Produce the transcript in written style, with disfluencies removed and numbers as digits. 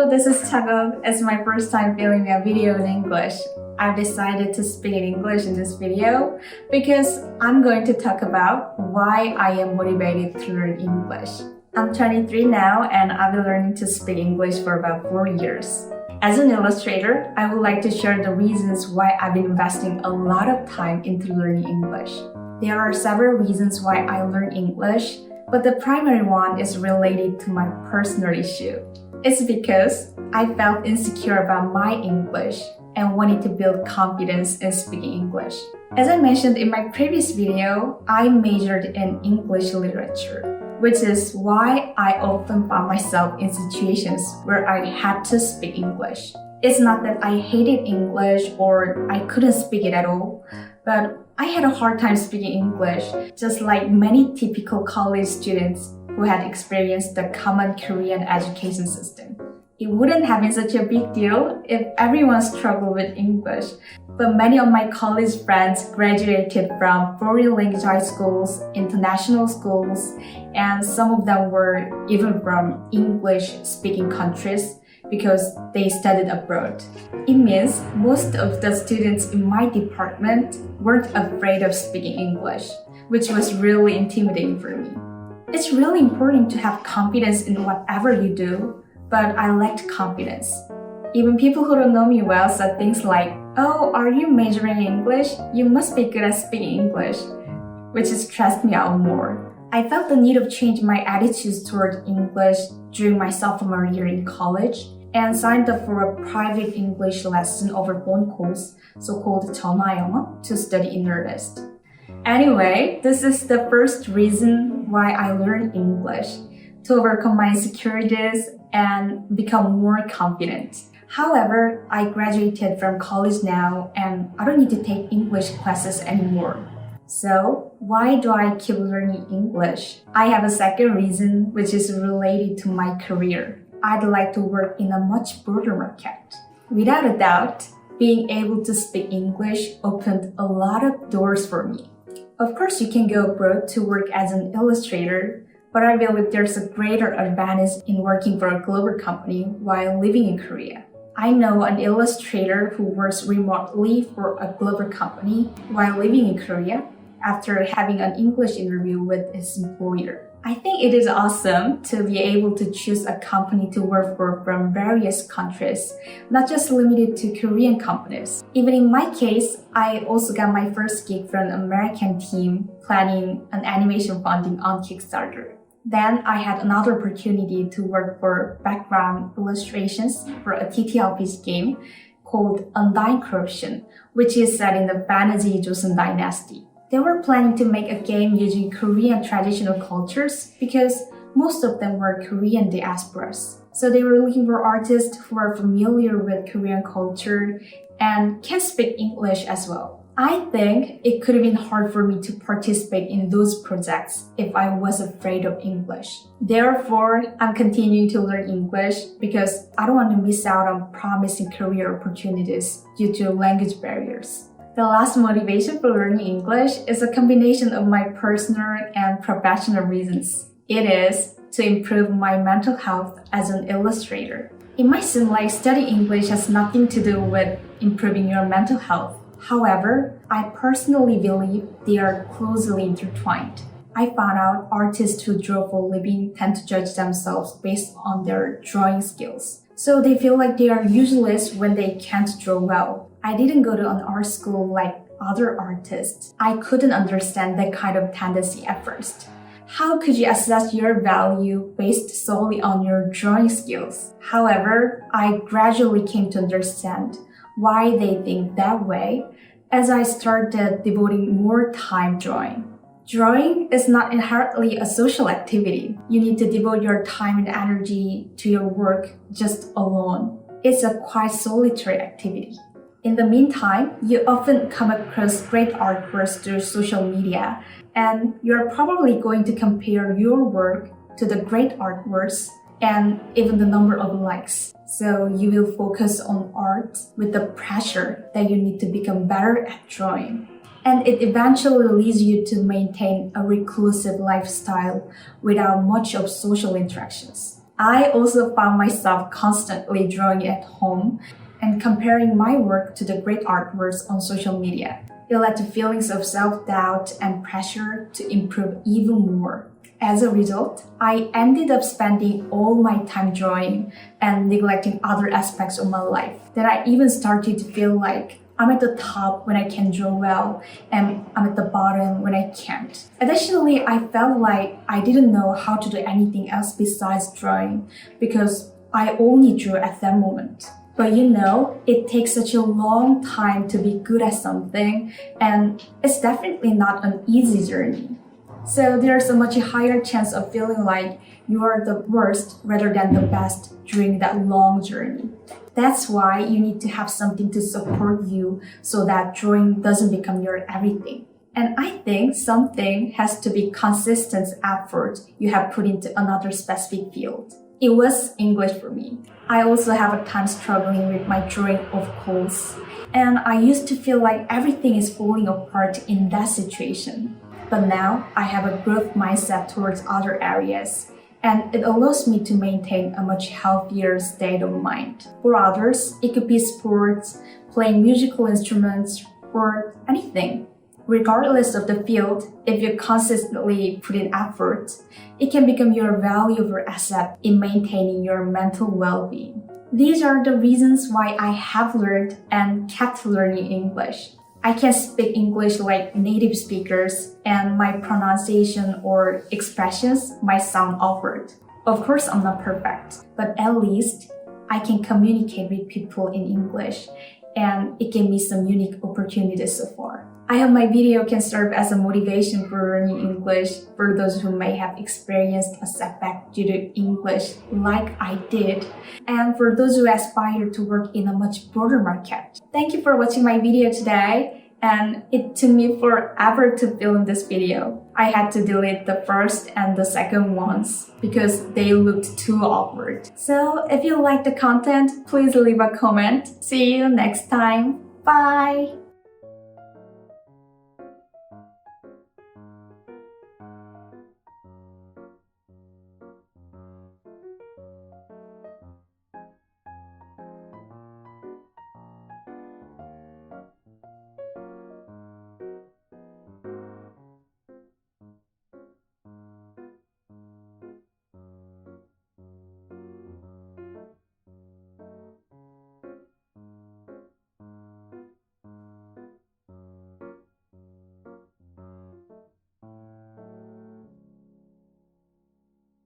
Hello, this is Chagok. It's my first time filming a video in English. I've decided to speak in English in this video because I'm going to talk about why I am motivated to learn English. I'm 23 now and I've been learning to speak English for about 4 years. As an illustrator, I would like to share the reasons why I've been investing a lot of time into learning English. There are several reasons why I learn English, but the primary one is related to my personal issue. It's because I felt insecure about my English and wanted to build confidence in speaking English. As I mentioned in my previous video, I majored in English literature, which is why I often found myself in situations where I had to speak English. It's not that I hated English or I couldn't speak it at all, but I had a hard time speaking English, just like many typical college students who had experienced the common Korean education system. It wouldn't have been such a big deal if everyone struggled with English, but many of my college friends graduated from foreign language high schools, international schools, and some of them were even from English-speaking countries because they studied abroad. It means most of the students in my department weren't afraid of speaking English, which was really intimidating for me. It's really important to have confidence in whatever you do, but I lacked confidence. Even people who don't know me well said things like, "Oh, are you majoring in English? You must be good at speaking English," which stressed me out more. I felt the need of changing my attitudes toward English during my sophomore year in college and signed up for a private English lesson over phone calls, so-called 전화 영어, to study in earnest. Anyway, this is the first reason why I learned English, to overcome my insecurities and become more confident. However, I graduated from college now and I don't need to take English classes anymore. So, why do I keep learning English? I have a second reason, which is related to my career. I'd like to work in a much broader market. Without a doubt, being able to speak English opened a lot of doors for me. Of course, you can go abroad to work as an illustrator, but I believe there's a greater advantage in working for a global company while living in Korea. I know an illustrator who works remotely for a global company while living in Korea after having an English interview with his employer. I think it is awesome to be able to choose a company to work for from various countries, not just limited to Korean companies. Even in my case, I also got my first gig from an American team planning an animation funding on Kickstarter. Then I had another opportunity to work for background illustrations for a TTRPG game called Undying Corruption, which is set in the fantasy Joseon dynasty. They were planning to make a game using Korean traditional cultures because most of them were Korean diasporas. So they were looking for artists who are familiar with Korean culture and can speak English as well. I think it could have been hard for me to participate in those projects if I was afraid of English. Therefore, I'm continuing to learn English because I don't want to miss out on promising career opportunities due to language barriers. The last motivation for learning English is a combination of my personal and professional reasons. It is to improve my mental health as an illustrator. It might seem like studying English has nothing to do with improving your mental health. However, I personally believe they are closely intertwined. I found out artists who draw for a living tend to judge themselves based on their drawing skills. So they feel like they are useless when they can't draw well. I didn't go to an art school like other artists. I couldn't understand that kind of tendency at first. How could you assess your value based solely on your drawing skills? However, I gradually came to understand why they think that way as I started devoting more time drawing. Drawing is not inherently a social activity. You need to devote your time and energy to your work just alone. It's a quite solitary activity. In the meantime, you often come across great artworks through social media, and you're probably going to compare your work to the great artworks and even the number of likes. So you will focus on art with the pressure that you need to become better at drawing. And it eventually leads you to maintain a reclusive lifestyle without much of social interactions. I also found myself constantly drawing at home and comparing my work to the great artworks on social media. It led to feelings of self-doubt and pressure to improve even more. As a result, I ended up spending all my time drawing and neglecting other aspects of my life. Then I even started to feel like I'm at the top when I can draw well, and I'm at the bottom when I can't. Additionally, I felt like I didn't know how to do anything else besides drawing because I only drew at that moment. But it takes such a long time to be good at something, and it's definitely not an easy journey. So there's a much higher chance of feeling like you are the worst rather than the best during that long journey. That's why you need to have something to support you so that drawing doesn't become your everything. And I think something has to be consistent effort you have put into another specific field. It was English for me. I also have a time struggling with my drawing, of course. And I used to feel like everything is falling apart in that situation. But now I have a growth mindset towards other areas, and it allows me to maintain a much healthier state of mind. For others, it could be sports, playing musical instruments, or anything. Regardless of the field, if you consistently put in effort, it can become your valuable asset in maintaining your mental well-being. These are the reasons why I have learned and kept learning English. I can speak English like native speakers, and my pronunciation or expressions might sound awkward. Of course, I'm not perfect, but at least I can communicate with people in English, and it gave me some unique opportunities so far. I hope my video can serve as a motivation for learning English for those who may have experienced a setback due to English like I did, and for those who aspire to work in a much broader market. Thank you for watching my video today, and it took me forever to film this video. I had to delete the first and the second ones because they looked too awkward. So if you like the content, please leave a comment. See you next time. Bye!